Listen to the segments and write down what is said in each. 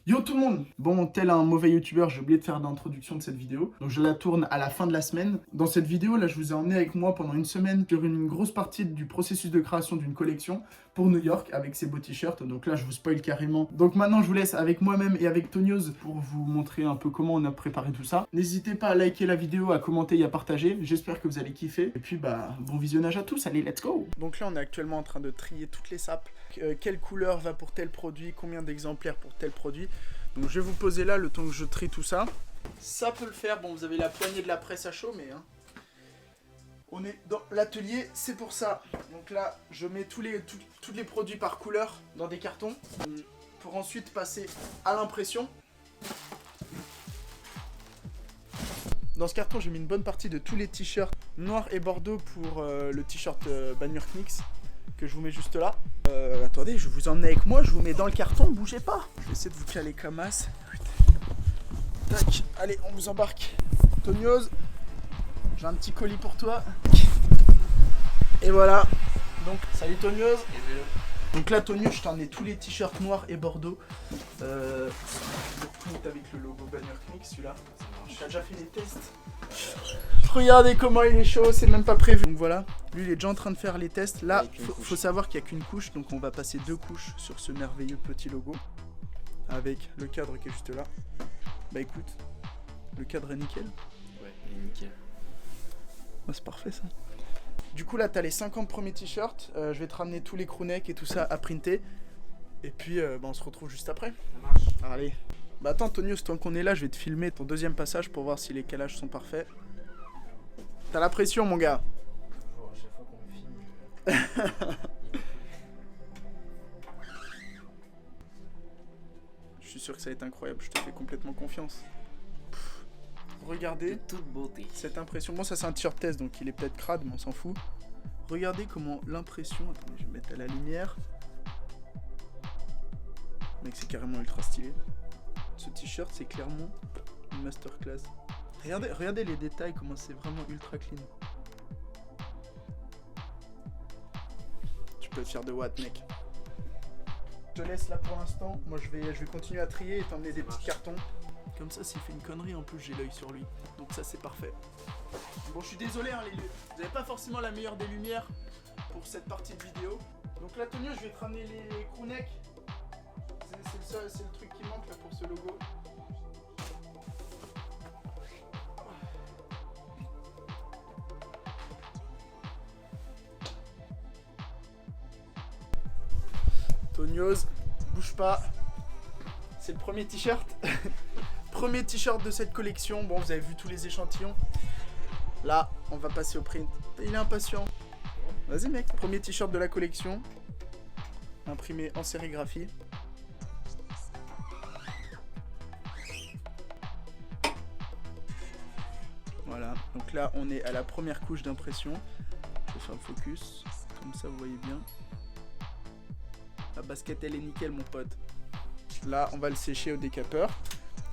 Yo tout le monde! Bon, tel un mauvais youtubeur, j'ai oublié de faire l'introduction de cette vidéo. Donc je la tourne à la fin de la semaine. Dans cette vidéo, là, je vous ai emmené avec moi pendant une semaine sur une grosse partie du processus de création d'une collection pour New York avec ces beaux t-shirts. Donc là, je vous spoil carrément. Donc maintenant, je vous laisse avec moi-même et avec Tonios pour vous montrer un peu comment on a préparé tout ça. N'hésitez pas à liker la vidéo, à commenter et à partager. J'espère que vous allez kiffer. Et puis, bah, bon visionnage à tous. Allez, let's go! Donc là, on est actuellement en train de trier toutes les sapes. Quelle couleur va pour tel produit, combien d'exemplaires pour tel produit. Donc je vais vous poser là le temps que je trie tout ça. Ça peut le faire, bon vous avez la poignée de la presse à chaud, mais hein, on est dans l'atelier, c'est pour ça. Donc là je mets tous les produits par couleur dans des cartons pour ensuite passer à l'impression. Dans ce carton j'ai mis une bonne partie de tous les t-shirts noirs et bordeaux pour le t-shirt Banure Knicks que je vous mets juste là. Attendez, je vous emmène avec moi, je vous mets dans le carton, bougez pas. Je vais essayer de vous caler comme as. Tac, allez, on vous embarque. Tonios, j'ai un petit colis pour toi. Et voilà. Donc, salut Tonios. Donc là, Tonios, je t'en ai tous les t-shirts noirs et bordeaux. Tout avec le logo Banure Knicks, celui-là. J'ai déjà fait des tests. Regardez comment il est chaud, c'est même pas prévu. Donc voilà, lui il est déjà en train de faire les tests. Là, faut savoir qu'il n'y a qu'une couche, donc on va passer 2 couches sur ce merveilleux petit logo. Avec le cadre qui est juste là. Bah écoute, le cadre est nickel. Ouais, il est nickel. Oh, c'est parfait ça. Du coup là, t'as les 50 premiers t-shirts. Je vais te ramener tous les crewnecks et tout ça à printer. Et puis bah, on se retrouve juste après. Ça marche. Allez. Bah attends Tonios, tant qu'on est là, je vais te filmer ton deuxième passage pour voir si les calages sont parfaits. T'as la pression mon gars. Toujours à chaque fois qu'on me filme. Je suis sûr que ça va être incroyable, je te fais complètement confiance. Regardez De toute beauté. cette impression. Bon ça c'est un t-shirt test donc il est peut-être crade mais on s'en fout. Regardez comment l'impression... Attendez, je vais mettre à la lumière. Mec c'est carrément ultra stylé. Ce t-shirt c'est clairement une masterclass. Regardez les détails, comment c'est vraiment ultra clean. Tu peux être fier de Watt mec. Je te laisse là pour l'instant. Moi je vais continuer à trier et t'emmener des petits cartons. Comme ça s'il fait une connerie en plus j'ai l'œil sur lui. Donc ça c'est parfait. Bon je suis désolé hein, vous n'avez pas forcément la meilleure des lumières pour cette partie de vidéo. Donc là Tonio je vais te ramener les crewnecks. C'est le truc qui manque là pour ce logo. Tonios, bouge pas. C'est le premier t-shirt. Premier t-shirt de cette collection. Bon, vous avez vu tous les échantillons. Là, on va passer au print. Il est impatient. Vas-y mec, premier t-shirt de la collection. Imprimé en sérigraphie. Voilà, donc là on est à la première couche d'impression. Je vais faire le focus, comme ça vous voyez bien. La basket elle est nickel mon pote. Là on va le sécher au décapeur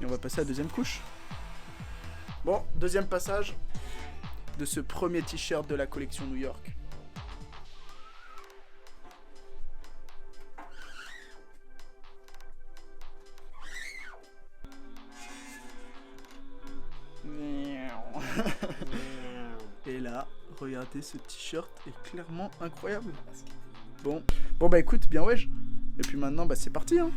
et on va passer à la deuxième couche. Bon, deuxième passage de ce premier t-shirt de la collection New York. Et là, regardez, ce t-shirt est clairement incroyable. Bon bah écoute, bien wesh. Et puis maintenant, bah c'est parti hein.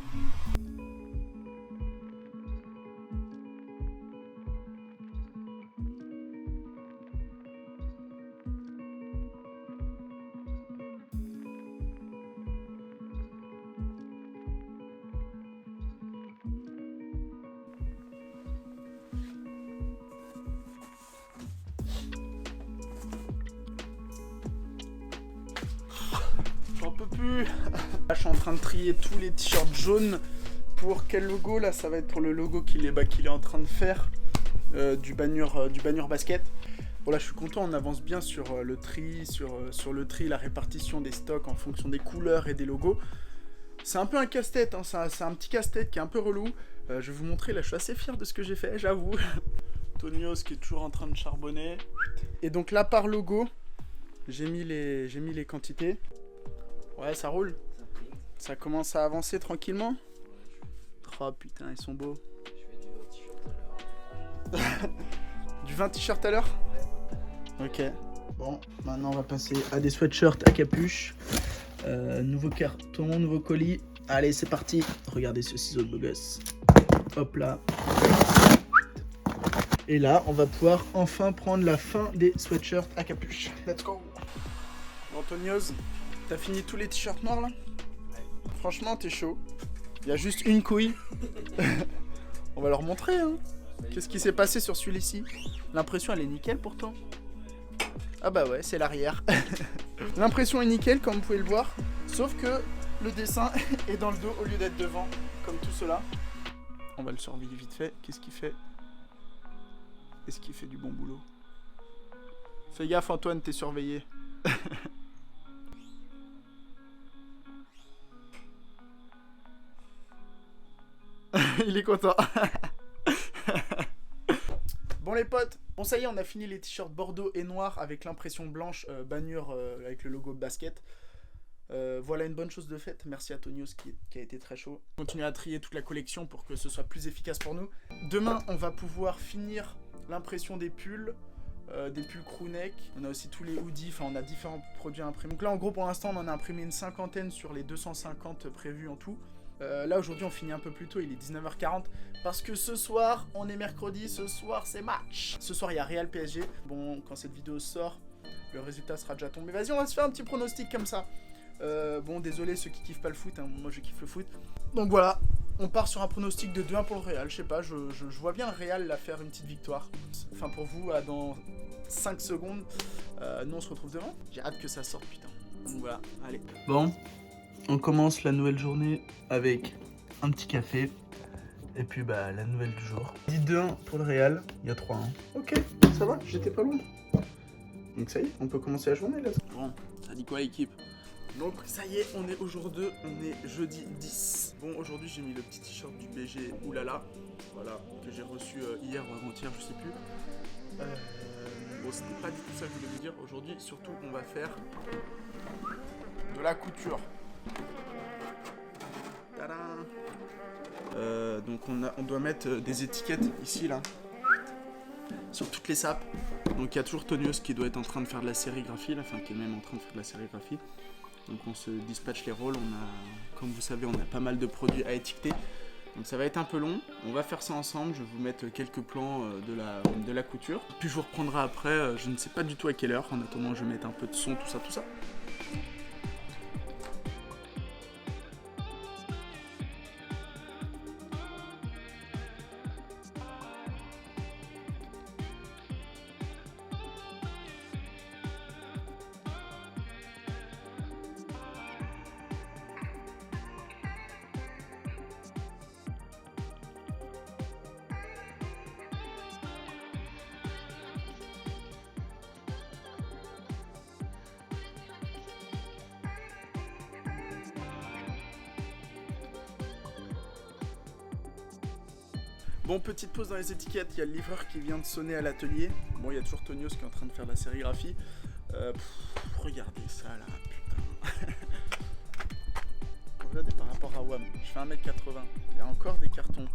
J'en peux plus. Là, je suis en train de trier tous les t-shirts jaunes. Pour quel logo? Là, ça va être pour le logo qu'il est en train de faire du Banure Basket. Bon là, je suis content, on avance bien sur le tri, sur le tri, la répartition des stocks en fonction des couleurs et des logos. C'est un peu un casse-tête, hein, c'est un petit casse-tête qui est un peu relou. Je vais vous montrer, là, je suis assez fier de ce que j'ai fait, j'avoue. Tonios qui est toujours en train de charbonner. Et donc là, par logo, j'ai mis les quantités. Ouais, ça roule. Ça commence à avancer tranquillement. Oh putain, ils sont beaux. Je fais du 20 t-shirt à l'heure. Du 20 t-shirts à l'heure? Ok. Bon, maintenant on va passer à des sweatshirts à capuche. Nouveau carton, nouveau colis. Allez, c'est parti. Regardez ce ciseau de beau gosse. Hop là. Et là, on va pouvoir enfin prendre la fin des sweatshirts à capuche. Let's go. Antonios, t'as fini tous les t-shirts noirs là? Franchement, t'es chaud. Il y a juste une couille. On va leur montrer, hein. Qu'est-ce qui s'est passé sur celui-ci? L'impression, elle est nickel pourtant. Ah bah ouais, c'est l'arrière. L'impression est nickel, comme vous pouvez le voir. Sauf que le dessin est dans le dos au lieu d'être devant, comme tout cela. On va le surveiller vite fait. Qu'est-ce qu'il fait? Est-ce qu'il fait du bon boulot? Fais gaffe Antoine, t'es surveillé. Il est content. Bon les potes, bon ça y est, on a fini les t-shirts bordeaux et noirs avec l'impression blanche bagnure avec le logo de basket. Voilà une bonne chose de faite. Merci à Tonios qui a été très chaud. Continuez à trier toute la collection pour que ce soit plus efficace pour nous. Demain, on va pouvoir finir l'impression des pulls crewneck. On a aussi tous les hoodies, enfin on a différents produits à imprimer. Donc là en gros pour l'instant on en a imprimé une cinquantaine sur les 250 prévus en tout. Là aujourd'hui on finit un peu plus tôt, il est 19h40 parce que ce soir on est mercredi, ce soir c'est match. Ce soir il y a Real PSG. Bon, quand cette vidéo sort, le résultat sera déjà tombé. Vas-y, on va se faire un petit pronostic comme ça. Bon, désolé ceux qui kiffent pas le foot, hein, moi je kiffe le foot. Donc voilà, on part sur un pronostic de 2-1 pour le Real. Je sais pas, je vois bien le Real là faire une petite victoire. Enfin pour vous, dans 5 secondes. Nous on se retrouve demain. J'ai hâte que ça sorte, putain. Donc voilà, allez. Bon, on commence la nouvelle journée avec un petit café. Et puis bah la nouvelle du jour. Dit 2-1 pour le Real, il y a 3-1. Ok, ça va, j'étais pas loin. Donc ça y est, on peut commencer la journée là. Bon, ça dit quoi l'équipe? Donc ça y est, on est aujourd'hui, on est jeudi 10. Bon, aujourd'hui j'ai mis le petit t-shirt du BG Oulala, voilà, que j'ai reçu hier ou avant-hier, je sais plus. Bon, c'était pas du tout ça que je voulais vous dire. Aujourd'hui, surtout, on va faire de la couture. Tadam. Donc on doit mettre des étiquettes ici, là, sur toutes les sapes. Donc il y a toujours Tonios qui doit être en train de faire de la sérigraphie, là, enfin qui est même en train de faire de la sérigraphie. Donc on se dispatche les rôles, comme vous savez, on a pas mal de produits à étiqueter. Donc ça va être un peu long, on va faire ça ensemble, je vais vous mettre quelques plans de la couture. Puis je vous reprendrai après, je ne sais pas du tout à quelle heure, en attendant je vais mettre un peu de son, tout ça. Bon, petite pause dans les étiquettes, il y a le livreur qui vient de sonner à l'atelier. Bon, il y a toujours Tonios qui est en train de faire de la sérigraphie. Regardez ça là, putain. Regardez par rapport à WAM, je fais 1m80, il y a encore des cartons.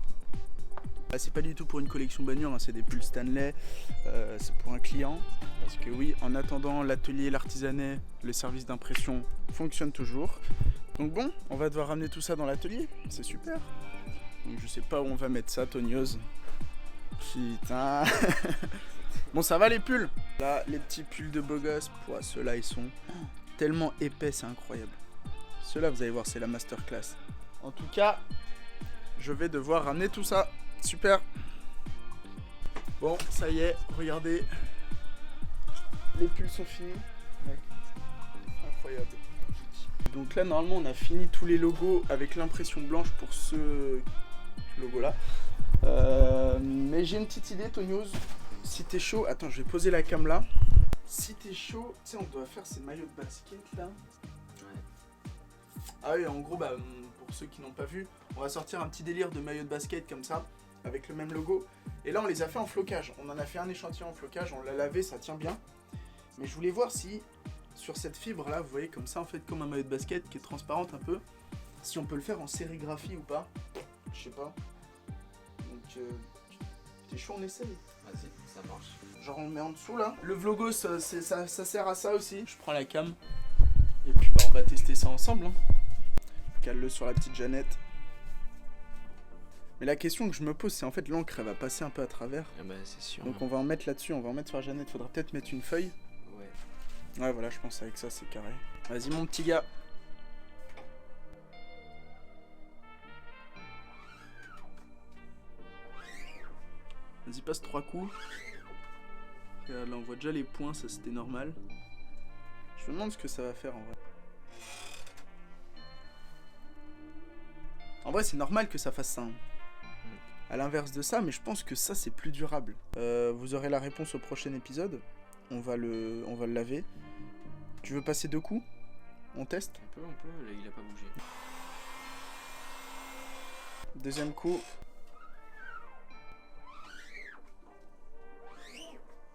C'est pas du tout pour une collection bagnure, hein, c'est des pulls Stanley, c'est pour un client. Parce que oui, en attendant, l'atelier, l'artisanat, le service d'impression fonctionne toujours. Donc bon, on va devoir ramener tout ça dans l'atelier, c'est super. Donc je sais pas où on va mettre ça, Tonios. Putain. Bon, ça va les pulls. Là, les petits pulls de beau gosse, ceux-là, ils sont tellement épais, c'est incroyable. Ceux-là, vous allez voir, c'est la masterclass. En tout cas, je vais devoir ramener tout ça. Super. Bon, ça y est, regardez. Les pulls sont finis. Mec, incroyable. Donc là, normalement, on a fini tous les logos avec l'impression blanche pour ce logo-là. Mais j'ai une petite idée, Tonios. Si t'es chaud, attends, je vais poser la cam là. Si t'es chaud, tu sais, on doit faire ces maillots de basket là. Ouais. Ah oui, en gros, bah, pour ceux qui n'ont pas vu, on va sortir un petit délire de maillots de basket comme ça, avec le même logo. Et là, on les a fait en flocage. On en a fait un échantillon en flocage, on l'a lavé, ça tient bien. Mais je voulais voir si, sur cette fibre là, vous voyez, comme ça, en fait, comme un maillot de basket qui est transparente un peu, si on peut le faire en sérigraphie ou pas. Je sais pas. Donc, t'es chaud, on essaye. Vas-y, ça marche. Genre, on met en dessous là. Le vlogos, ça sert à ça aussi. Je prends la cam. Et puis, bah, on va tester ça ensemble. Hein. Cale-le sur la petite Jeannette. Mais la question que je me pose, c'est en fait l'encre, elle va passer un peu à travers. Ah bah, c'est sûr. Donc, on va en mettre là-dessus, on va en mettre sur la Jeannette. Faudra peut-être mettre une feuille. Ouais. Ouais, voilà, je pense avec ça, c'est carré. Vas-y, mon petit gars. Vas-y, passe 3 coups. Regarde, là, on voit déjà les points, ça c'était normal. Je me demande ce que ça va faire en vrai. En vrai, c'est normal que ça fasse ça. Hein. À l'inverse de ça, mais je pense que ça, c'est plus durable. Vous aurez la réponse au prochain épisode. On va le laver. Tu veux passer 2 coups? On teste? On peut, là, il a pas bougé. Deuxième coup.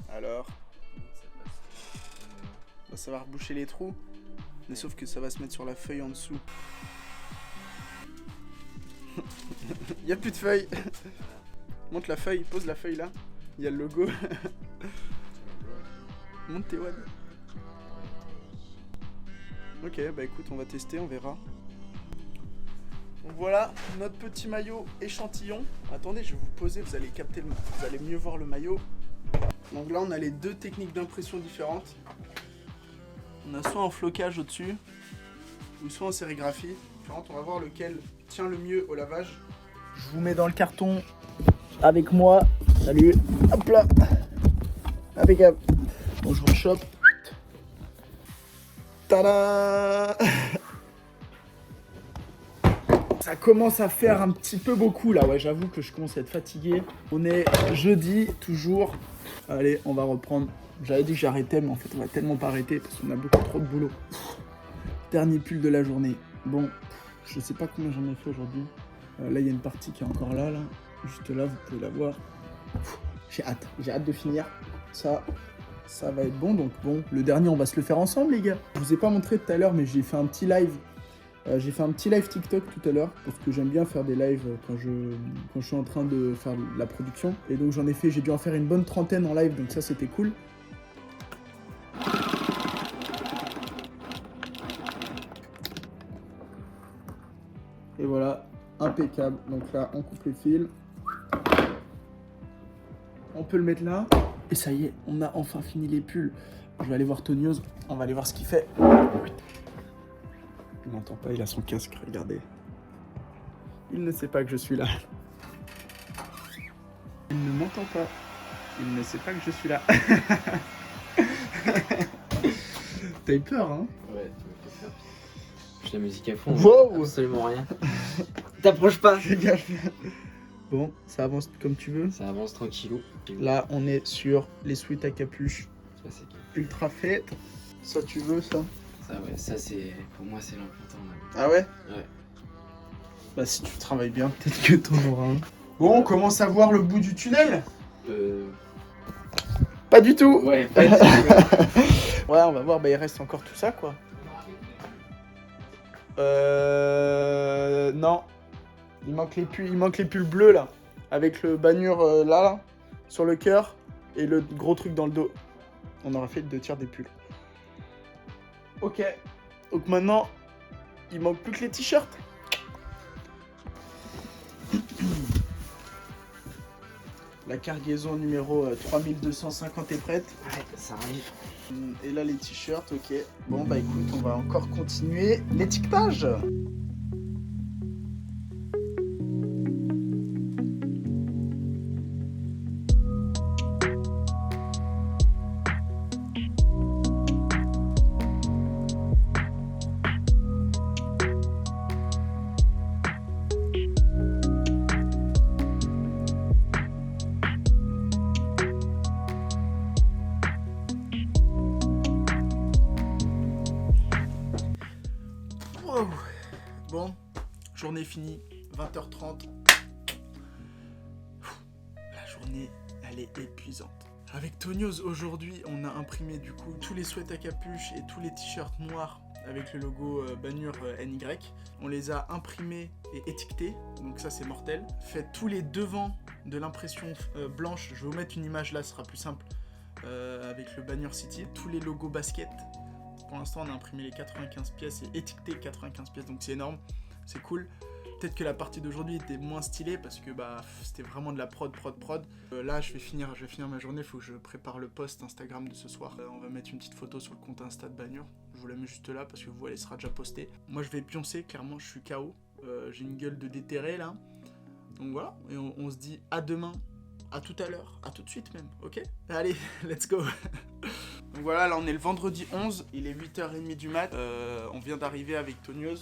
Alors, Ça passe. bah, ça va reboucher les trous. Mais sauf que ça va se mettre sur la feuille en dessous. Il y a plus de feuille. Monte la feuille, pose la feuille là. Il y a le logo. Monte tes wads. Ok, bah écoute, on va tester, on verra. Donc voilà, notre petit maillot échantillon. Attendez, je vais vous poser, vous allez capter, vous allez mieux voir le maillot. Donc là, on a les 2 techniques d'impression différentes. On a soit en flocage au-dessus, ou soit en sérigraphie. On va voir lequel tient le mieux au lavage. Je vous mets dans le carton avec moi. Salut. Hop là. Impeccable. Bon, je vous le chope. Tada. Ça commence à faire un petit peu beaucoup là. Ouais, j'avoue que je commence à être fatigué. On est jeudi, toujours. Allez, on va reprendre. J'avais dit que j'arrêtais, mais en fait, on va tellement pas arrêter parce qu'on a beaucoup trop de boulot. Dernier pull de la journée. Bon, je sais pas combien j'en ai fait aujourd'hui. Là, il y a une partie qui est encore là. Juste là, vous pouvez la voir. J'ai hâte de finir. Ça va être bon. Donc bon, le dernier, on va se le faire ensemble, les gars. Je vous ai pas montré tout à l'heure, mais j'ai fait un petit live. J'ai fait un petit live TikTok tout à l'heure parce que j'aime bien faire des lives quand je suis en train de faire la production. Et donc j'ai dû en faire une bonne 30aine en live, donc ça c'était cool. Et voilà, impeccable. Donc là, on coupe les fils. On peut le mettre là. Et ça y est, on a enfin fini les pulls. Je vais aller voir Tonios, on va aller voir ce qu'il fait. Il m'entend pas, il a son casque, regardez. Il ne sait pas que je suis là. Il ne m'entend pas. Il ne sait pas que je suis là. T'as eu peur, hein? Ouais, tu me fais peur. J'ai la musique à fond. Wow! Absolument rien. T'approches pas. Fais gaffe. Bon, ça avance comme tu veux. Ça avance tranquillou. Là, on est sur les sweats à capuche Ça, c'est qui? ultra faites. Ça, tu veux, ça? Ça, ouais, ça, c'est. Pour moi, c'est l'important. Ah ouais? Ouais. Bah, si tu travailles bien, peut-être que t'en auras un. Bon, on commence à voir le bout du tunnel. Pas du tout. Ouais, pas du tout. Ouais, on va voir, bah il reste encore tout ça, quoi. Non. Il manque les pulls bleus, là. Avec le bannure, là, sur le cœur. Et le gros truc dans le dos. On aura fait 2 tiers des pulls. Ok. Donc maintenant, il manque plus que les t-shirts. La cargaison numéro 3250 est prête. Ouais, ça arrive. Et là les t-shirts, ok. Bon bah écoute, on va encore continuer l'étiquetage. Wow. Bon, journée finie, 20h30. La journée, elle est épuisante. Avec Tonios, aujourd'hui, on a imprimé du coup tous les sweats à capuche et tous les t-shirts noirs avec le logo Bagnure NY. On les a imprimés et étiquetés, donc ça c'est mortel. Faites tous les devants de l'impression blanche, je vais vous mettre une image là, ce sera plus simple, avec le Bagnure City. Tous les logos basket, pour l'instant on a imprimé les 95 pièces et étiqueté 95 pièces, donc c'est énorme, c'est cool. Peut-être que la partie d'aujourd'hui était moins stylée parce que c'était vraiment de la prod. Là je vais finir ma journée, il faut que je prépare le post Instagram de ce soir. On va mettre une petite photo sur le compte Insta de Bagnure. Je vous la mets juste là parce que vous, elle sera déjà postée. Moi je vais pioncer, clairement je suis KO. J'ai une gueule de déterré là. Donc voilà, et on se dit à demain, à tout à l'heure, à tout de suite même, ok? Allez, let's go. Donc voilà, là on est le vendredi 11, il est 8h30 du mat. On vient d'arriver avec Tonios.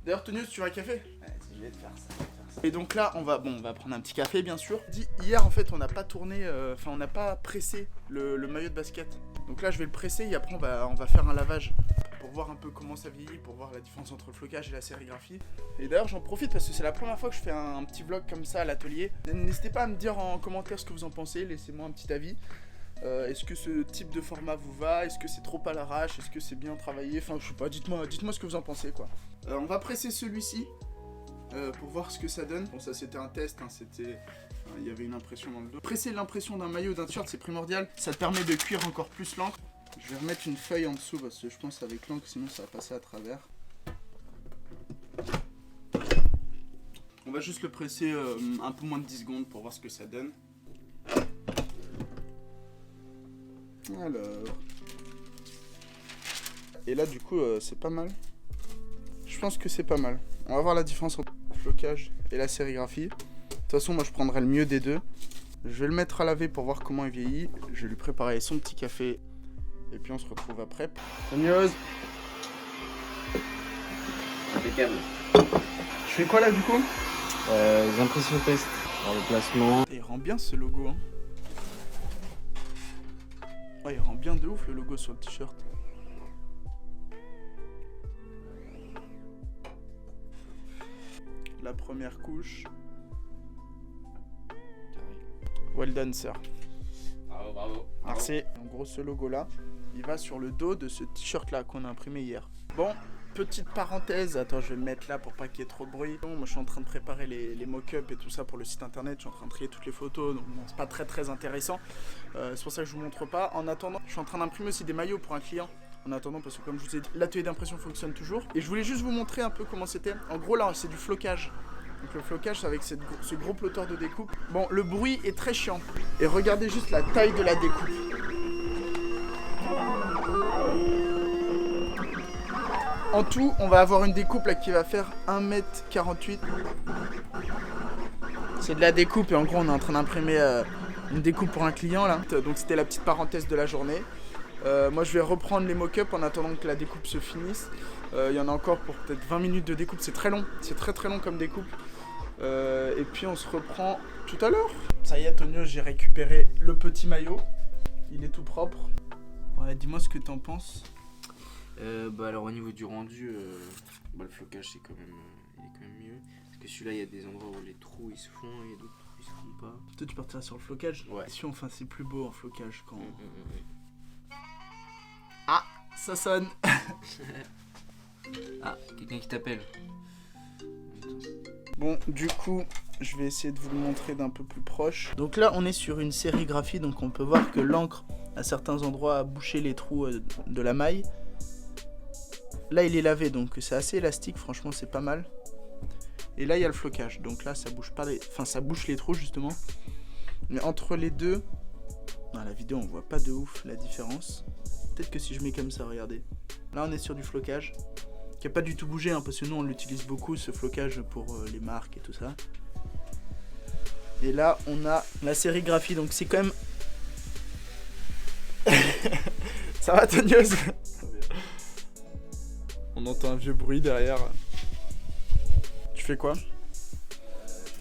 D'ailleurs Tonios, tu veux un café? Je vais te faire ça. Et donc là, on va prendre un petit café, bien sûr. Hier, en fait, on n'a pas tourné, on n'a pas pressé le maillot de basket. Donc là, je vais le presser et après, on va faire un lavage pour voir un peu comment ça vieillit, pour voir la différence entre le flocage et la sérigraphie. Et d'ailleurs, j'en profite parce que c'est la première fois que je fais un petit vlog comme ça à l'atelier. N'hésitez pas à me dire en commentaire ce que vous en pensez, laissez-moi un petit avis. Est-ce que ce type de format vous va? Est-ce que c'est trop à l'arrache? Est-ce que c'est bien travaillé? Enfin, je sais pas, dites-moi ce que vous en pensez, quoi. On va presser celui-ci. Pour voir ce que ça donne. Bon, ça c'était un test, hein, il y avait une impression dans le dos. Presser l'impression d'un maillot ou d'un t-shirt, c'est primordial. Ça te permet de cuire encore plus l'encre. Je vais remettre une feuille en dessous parce que je pense avec l'encre, sinon ça va passer à travers. On va juste le presser un peu moins de 10 secondes pour voir ce que ça donne. Alors. Et là, du coup, c'est pas mal. Je pense que c'est pas mal. On va voir la différence entre le flocage et la sérigraphie. De toute façon, moi je prendrai le mieux des deux. Je vais le mettre à laver pour voir comment il vieillit. Je vais lui préparer son petit café. Et puis on se retrouve après. Tonios, Impeccable. je fais quoi là du coup? Les impressions test. Alors le placement. Il rend bien ce logo. Hein. Ouais, il rend bien de ouf le logo sur le t-shirt. La première couche. Well done, sir. Bravo. Merci. En gros, ce logo-là, il va sur le dos de ce t-shirt-là qu'on a imprimé hier. Bon, petite parenthèse. Attends, je vais le mettre là pour pas qu'il y ait trop de bruit. Bon, moi, je suis en train de préparer les mock-ups et tout ça pour le site internet. Je suis en train de trier toutes les photos, donc bon, c'est pas très intéressant. C'est pour ça que je vous montre pas. En attendant, je suis en train d'imprimer aussi des maillots pour un client. En attendant, parce que comme je vous ai dit, l'atelier d'impression fonctionne toujours. Et je voulais juste vous montrer un peu comment c'était. En gros, là, c'est du flocage. Donc le flocage, c'est avec ce gros plotter de découpe. Bon, le bruit est très chiant. Et regardez juste la taille de la découpe. En tout, on va avoir une découpe là qui va faire 1m48. C'est de la découpe et en gros, on est en train d'imprimer une découpe pour un client là. Donc c'était la petite parenthèse de la journée. Moi je vais reprendre les mock-ups en attendant que la découpe se finisse. Il y en a encore pour peut-être 20 minutes de découpe, c'est très long, c'est très long comme découpe. Et puis on se reprend tout à l'heure. Ça y est Tonio, j'ai récupéré le petit maillot. Il est tout propre. Ouais, dis-moi ce que t'en penses. Alors au niveau du rendu, le flocage c'est quand même, il est quand même mieux. Parce que celui-là il y a des endroits où les trous ils se font et d'autres trous ils se font pas. Toi tu partiras sur le flocage? Ouais. Enfin c'est plus beau en flocage quand... Ah, ça sonne. Ah, quelqu'un qui t'appelle. Bon, du coup, je vais essayer de vous le montrer d'un peu plus proche. Donc là, on est sur une sérigraphie, donc on peut voir que l'encre, à certains endroits, a bouché les trous de la maille. Là, il est lavé, donc c'est assez élastique, franchement, c'est pas mal. Et là, il y a le flocage, donc là, ça bouge pas ça bouche les trous, justement. Mais entre les deux, dans la vidéo, on voit pas de ouf la différence. Peut-être que si je mets comme ça, regardez. Là, on est sur du flocage, qui n'a pas du tout bougé, hein, parce que nous, on l'utilise beaucoup, ce flocage, pour les marques et tout ça. Et là, on a la sérigraphie, donc c'est quand même... Ça va, Tonios? On entend un vieux bruit derrière. Tu fais quoi? Je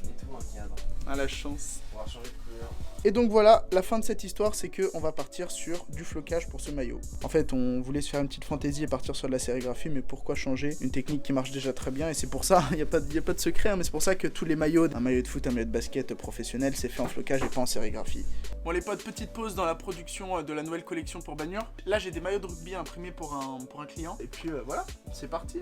nettoie un cadre. alors. Ah, la chance. On va changer de couleur. Et donc voilà, la fin de cette histoire, c'est qu'on va partir sur du flocage pour ce maillot. En fait, on voulait se faire une petite fantaisie et partir sur de la sérigraphie, mais pourquoi changer une technique qui marche déjà très bien? Et c'est pour ça, il n'y a pas de secret, hein, mais c'est pour ça que tous les maillots, un maillot de foot, un maillot de basket professionnel, c'est fait en flocage et pas en sérigraphie. Bon les potes, petite pause dans la production de la nouvelle collection pour Bagnures. Là, j'ai des maillots de rugby imprimés pour un client. Et puis voilà, c'est parti.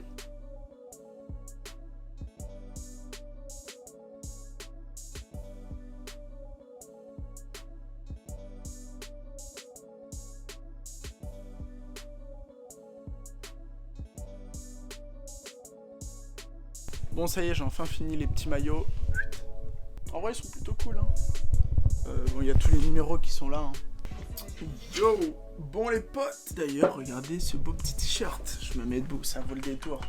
Bon, ça y est, j'ai enfin fini les petits maillots. En vrai, ils sont plutôt cool. Hein. Bon, il y a tous les numéros qui sont là. Hein. Yo! Bon, les potes! D'ailleurs, regardez ce beau petit t-shirt. Je me mets debout, ça vaut le détour.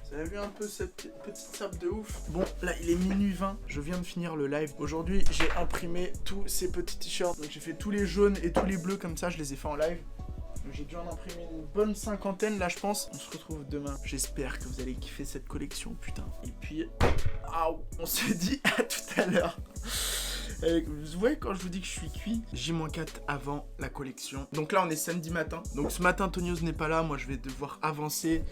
Vous avez vu un peu cette petite sape de ouf? Bon, là, il est minuit 20. Je viens de finir le live. Aujourd'hui, j'ai imprimé tous ces petits t-shirts. Donc, j'ai fait tous les jaunes et tous les bleus comme ça. Je les ai fait en live. J'ai dû en imprimer une bonne cinquantaine là je pense. On se retrouve demain. J'espère que vous allez kiffer cette collection, putain. Et puis, on se dit à tout à l'heure. Vous voyez quand je vous dis que je suis cuit, J-4 avant la collection. Donc là on est samedi matin. Donc ce matin Tonios n'est pas là. Moi je vais devoir avancer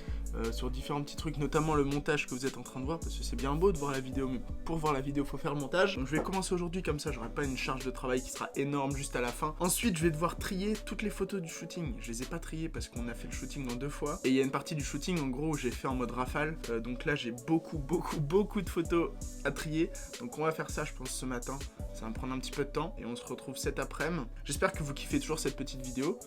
sur différents petits trucs, notamment le montage que vous êtes en train de voir, parce que c'est bien beau de voir la vidéo, mais pour voir la vidéo faut faire le montage. Donc je vais commencer aujourd'hui, comme ça j'aurai pas une charge de travail qui sera énorme juste à la fin. Ensuite je vais devoir trier toutes les photos du shooting. Je les ai pas triées parce qu'on a fait le shooting en 2 fois. Et il y a une partie du shooting en gros où j'ai fait en mode rafale. Donc là j'ai beaucoup de photos à trier. Donc on va faire ça je pense ce matin. Ça va me prendre un petit peu de temps et on se retrouve cet après-midi. J'espère que vous kiffez toujours cette petite vidéo.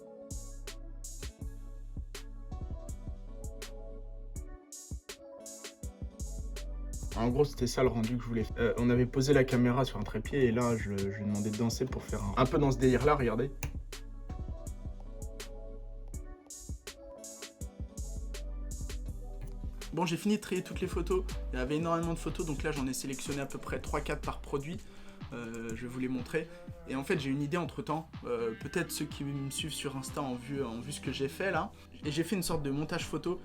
En gros, c'était ça le rendu que je voulais faire. On avait posé la caméra sur un trépied et là, je lui ai demandé de danser pour faire un peu dans ce délire-là, regardez. Bon, j'ai fini de trier toutes les photos. Il y avait énormément de photos, donc là, j'en ai sélectionné à peu près 3-4 par produit. Je vais vous les montrer. Et en fait, j'ai une idée entre-temps. Peut-être ceux qui me suivent sur Insta ont vu ce que j'ai fait là. Et j'ai fait une sorte de montage photo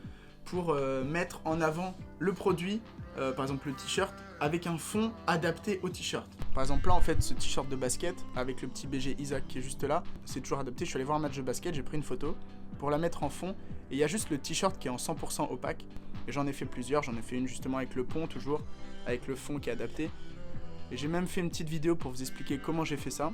pour mettre en avant le produit, par exemple le t-shirt, avec un fond adapté au t-shirt. Par exemple là en fait ce t-shirt de basket avec le petit BG Isaac qui est juste là, c'est toujours adapté. Je suis allé voir un match de basket, j'ai pris une photo pour la mettre en fond et il y a juste le t-shirt qui est en 100% opaque. Et j'en ai fait plusieurs, j'en ai fait une justement avec le pont toujours, avec le fond qui est adapté. Et j'ai même fait une petite vidéo pour vous expliquer comment j'ai fait ça.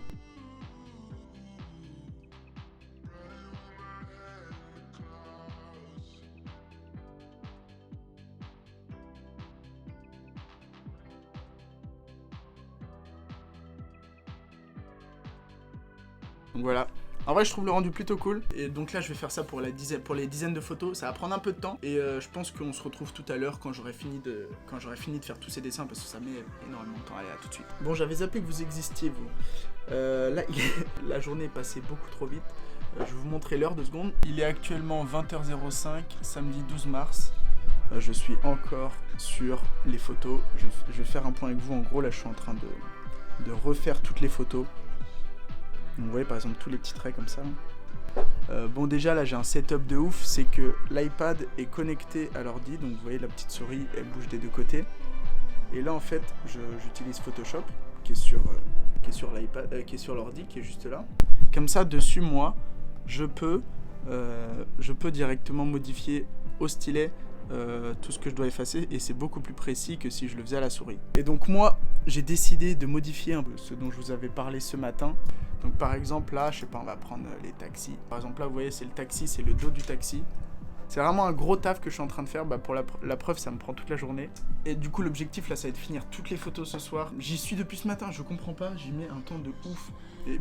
Donc voilà. En vrai, je trouve le rendu plutôt cool. Et donc là, je vais faire ça pour les dizaines de photos. Ça va prendre un peu de temps. Et je pense qu'on se retrouve tout à l'heure quand j'aurai fini de faire tous ces dessins parce que ça met énormément de temps. Allez, à tout de suite. Bon, j'avais zappé que vous existiez, vous. Là, la journée est passée beaucoup trop vite. Je vais vous montrer l'heure 2 secondes. Il est actuellement 20h05, samedi 12 mars. Je suis encore sur les photos. Je vais faire un point avec vous. En gros, là, je suis en train de refaire toutes les photos. Donc vous voyez par exemple tous les petits traits comme ça. Bon déjà là j'ai un setup de ouf, c'est que l'iPad est connecté à l'ordi, donc vous voyez la petite souris elle bouge des 2 côtés. Et là en fait j'utilise Photoshop qui est sur l'iPad, qui est sur l'ordi, qui est juste là. Comme ça dessus moi je peux directement modifier au stylet tout ce que je dois effacer et c'est beaucoup plus précis que si je le faisais à la souris. Et donc moi j'ai décidé de modifier un peu ce dont je vous avais parlé ce matin. Donc par exemple là, je sais pas, on va prendre les taxis. Par exemple là, vous voyez, c'est le taxi, c'est le dos du taxi. C'est vraiment un gros taf que je suis en train de faire. Pour la preuve, ça me prend toute la journée. Et du coup, l'objectif là, ça va être de finir toutes les photos ce soir. J'y suis depuis ce matin, je comprends pas, j'y mets un temps de ouf.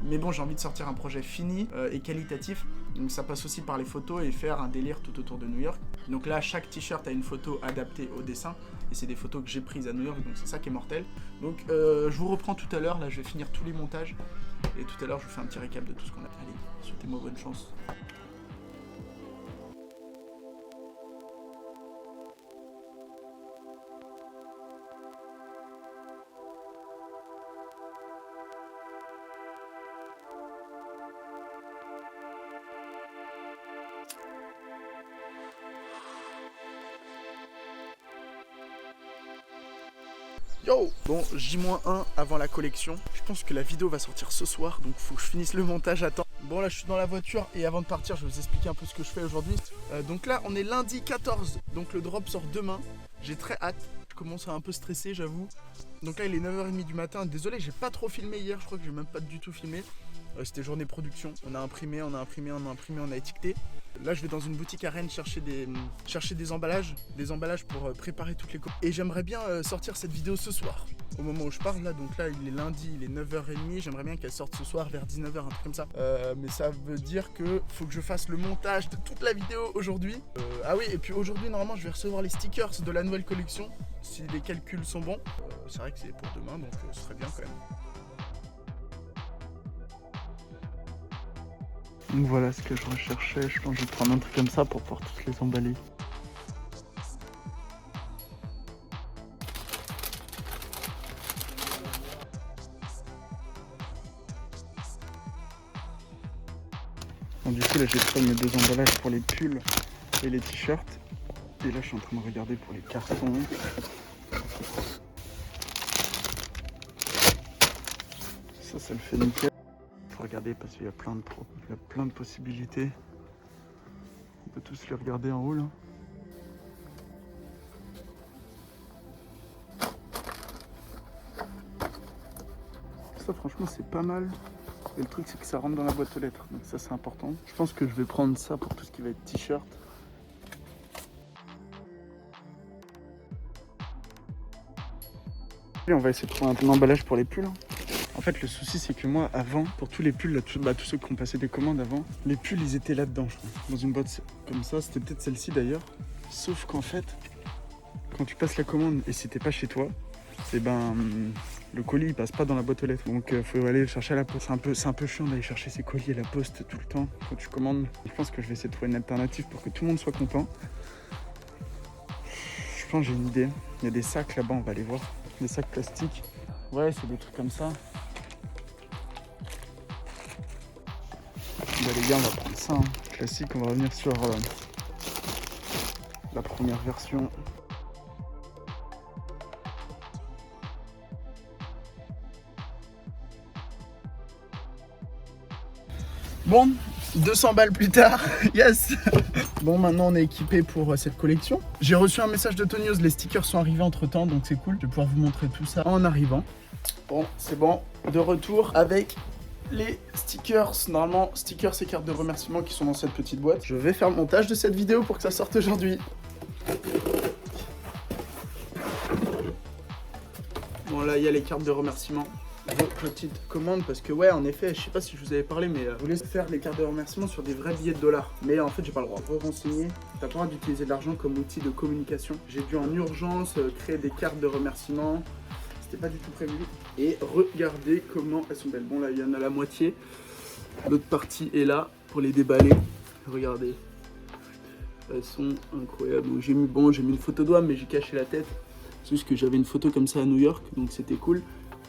Mais bon, j'ai envie de sortir un projet fini et qualitatif. Donc ça passe aussi par les photos et faire un délire tout autour de New York. Donc là, chaque t-shirt a une photo adaptée au dessin. Et c'est des photos que j'ai prises à New York, donc c'est ça qui est mortel. Donc je vous reprends tout à l'heure, là je vais finir tous les montages. Et tout à l'heure je vous fais un petit récap de tout ce qu'on a. Allez, souhaitez-moi bonne chance. Yo! Bon, J-1 avant la collection. Je pense que la vidéo va sortir ce soir, donc faut que je finisse le montage à temps. Bon, là je suis dans la voiture et avant de partir, je vais vous expliquer un peu ce que je fais aujourd'hui. Donc là, on est lundi 14, donc le drop sort demain. J'ai très hâte. Je commence à un peu stresser, j'avoue. Donc là, il est 9h30 du matin. Désolé, j'ai pas trop filmé hier. Je crois que j'ai même pas du tout filmé. C'était journée production. On a imprimé, on a étiqueté. Là, je vais dans une boutique à Rennes chercher des emballages pour préparer toutes les copies. Et j'aimerais bien sortir cette vidéo ce soir, au moment où je parle là. Donc là, il est lundi, il est 9h30. J'aimerais bien qu'elle sorte ce soir vers 19h, un truc comme ça. Mais ça veut dire que faut que je fasse le montage de toute la vidéo aujourd'hui. Ah oui, et puis aujourd'hui, normalement, je vais recevoir les stickers de la nouvelle collection, si les calculs sont bons. C'est vrai que c'est pour demain, donc ce serait bien quand même. Donc voilà ce que je recherchais, je pense que je vais prendre un truc comme ça pour pouvoir tous les emballer. Bon, du coup là j'ai pris mes 2 emballages pour les pulls et les t-shirts. Et là je suis en train de regarder pour les cartons. Ça le fait nickel. Faut regarder parce qu'il y a plein de possibilités. On peut tous les regarder en haut là. Ça franchement c'est pas mal. Et le truc c'est que ça rentre dans la boîte aux lettres. Donc ça c'est important. Je pense que je vais prendre ça pour tout ce qui va être t-shirt. Et on va essayer de trouver un emballage pour les pulls. En fait, le souci, c'est que moi, avant, pour tous les pulls, là, tous ceux qui ont passé des commandes avant, les pulls, ils étaient là-dedans, je crois. Dans une boîte comme ça, c'était peut-être celle-ci d'ailleurs. Sauf qu'en fait, quand tu passes la commande et si t'es pas chez toi, et ben, le colis, il passe pas dans la boîte aux lettres. Donc, faut aller le chercher à la poste. C'est un peu chiant d'aller chercher ses colis à la poste tout le temps quand tu commandes. Je pense que je vais essayer de trouver une alternative pour que tout le monde soit content. Je pense que j'ai une idée. Il y a des sacs là-bas, on va aller voir. Des sacs plastiques. Ouais, c'est des trucs comme ça. Bah les gars, on va prendre ça, hein. Classique, on va revenir sur la première version. Bon, 200 balles plus tard, yes. Bon, maintenant on est équipé pour cette collection. J'ai reçu un message de Tony Oz, les stickers sont arrivés entre temps, donc c'est cool. Je vais pouvoir vous montrer tout ça en arrivant. Bon, c'est bon, de retour avec les stickers, normalement stickers et cartes de remerciement qui sont dans cette petite boîte. Je vais faire le montage de cette vidéo pour que ça sorte aujourd'hui. Bon là il y a les cartes de remerciement de petite commande parce que ouais en effet je sais pas si je vous avais parlé mais je voulais faire les cartes de remerciement sur des vrais billets de dollars. Mais en fait j'ai pas le droit. Renseigner, t'as pas le droit d'utiliser de l'argent comme outil de communication. J'ai dû en urgence créer des cartes de remerciement. C'était pas du tout prévu. Et regardez comment elles sont belles. Bon là il y en a la moitié. L'autre partie est là pour les déballer. Regardez. Elles sont incroyables. Donc, j'ai mis une photo doigt mais j'ai caché la tête. C'est juste que j'avais une photo comme ça à New York, donc c'était cool.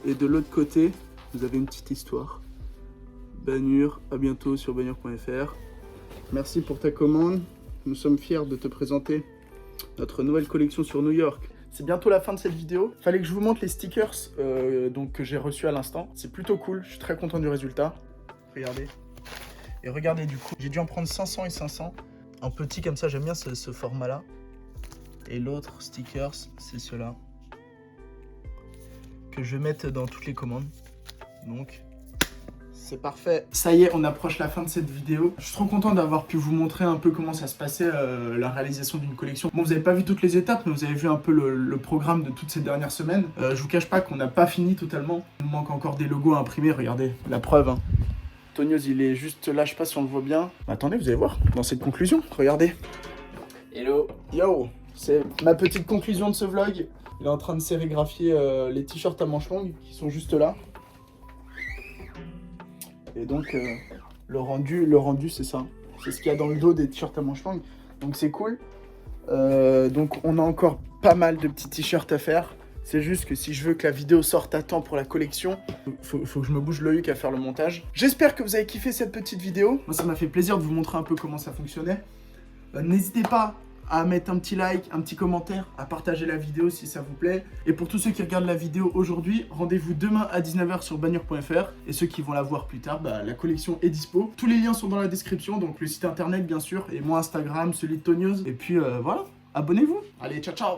Et de l'autre côté, vous avez une petite histoire. Bannure, à bientôt sur bannure.fr. Merci pour ta commande. Nous sommes fiers de te présenter notre nouvelle collection sur New York. C'est bientôt la fin de cette vidéo. Fallait que je vous montre les stickers donc, que j'ai reçus à l'instant. C'est plutôt cool, je suis très content du résultat. Regardez. Et regardez du coup, j'ai dû en prendre 500 et 500. En petit comme ça, j'aime bien ce format-là. Et l'autre stickers, c'est ceux-là. Que je vais mettre dans toutes les commandes. Donc, c'est parfait. Ça y est, on approche la fin de cette vidéo. Je suis trop content d'avoir pu vous montrer un peu comment ça se passait, la réalisation d'une collection. Bon, vous n'avez pas vu toutes les étapes, mais vous avez vu un peu le programme de toutes ces dernières semaines. Je vous cache pas qu'on n'a pas fini totalement. Il nous manque encore des logos à imprimer, regardez, la preuve. Hein. Tony Oz, il est juste là, je sais pas si on le voit bien. Mais attendez, vous allez voir, dans cette conclusion, regardez. Hello. Yo, c'est ma petite conclusion de ce vlog. Il est en train de sérigraphier les t-shirts à manches longues qui sont juste là. Et donc le rendu c'est ça. C'est ce qu'il y a dans le dos des t-shirts à manches longues. Donc c'est cool. Donc on a encore pas mal de petits t-shirts à faire. C'est juste que si je veux que la vidéo sorte à temps pour la collection, faut que je me bouge le huc à faire le montage. J'espère que vous avez kiffé cette petite vidéo. Moi ça m'a fait plaisir de vous montrer un peu comment ça fonctionnait. N'hésitez pas à mettre un petit like, un petit commentaire, à partager la vidéo si ça vous plaît. Et pour tous ceux qui regardent la vidéo aujourd'hui, rendez-vous demain à 19h sur bagnure.fr. Et ceux qui vont la voir plus tard, la collection est dispo. Tous les liens sont dans la description, donc le site internet bien sûr, et mon Instagram, celui de Tonios. Et puis voilà, abonnez-vous. Allez, ciao ciao.